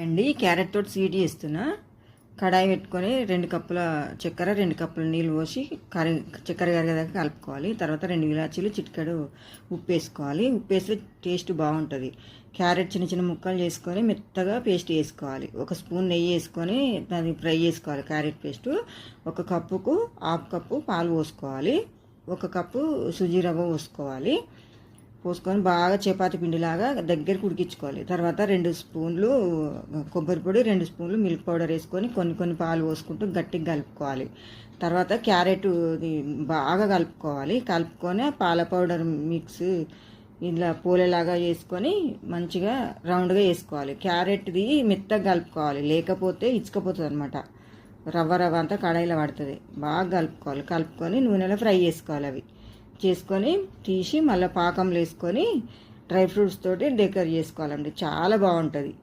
అండి క్యారెట్ తోటి స్వీట్ చేస్తున్నా. కడాయి పెట్టుకొని 2 కప్పుల చక్కెర 2 కప్పుల నీళ్ళు పోసి చక్కెర కరిగేదాకా కలుపుకోవాలి. తర్వాత 2 ఇలాచీలు చిటికెడు ఉప్పు వేసుకోవాలి. ఉప్పు వేస్తే టేస్ట్ బాగుంటుంది. క్యారెట్ చిన్న చిన్న ముక్కలు చేసుకొని మెత్తగా పేస్ట్ వేసుకోవాలి. 1 స్పూన్ నెయ్యి వేసుకొని దాన్ని ఫ్రై చేసుకోవాలి. క్యారెట్ పేస్ట్ 1 కప్పుకు హాఫ్ కప్పు పాలు పోసుకోవాలి. 1 కప్పు సుజీ రవ్వ పోసుకోవాలి. పోసుకొని బాగా చపాతి పిండిలాగా దగ్గరికి ఉడికించుకోవాలి. తర్వాత 2 స్పూన్లు కొబ్బరి పొడి 2 స్పూన్లు మిల్క్ పౌడర్ వేసుకొని కొన్ని పాలు పోసుకుంటూ గట్టిగా కలుపుకోవాలి. తర్వాత క్యారెట్ బాగా కలుపుకొని పాల పౌడర్ మిక్స్ ఇలా పోలేలాగా వేసుకొని మంచిగా రౌండ్గా వేసుకోవాలి. క్యారెట్ది మెత్తగా కలుపుకోవాలి, లేకపోతే ఇచ్చుకపోతుంది అనమాట. రవ్వ అంతా కడాయిలో పడుతుంది. బాగా కలుపుకొని నూనెలో ఫ్రై చేసుకోవాలి. అవి చేసుకొని తీసి మళ్ళీ పాకంలో వేసుకొని డ్రై ఫ్రూట్స్ తోటి డెకరేట్ చేసుకోవాలండి. చాలా బాగుంటుంది.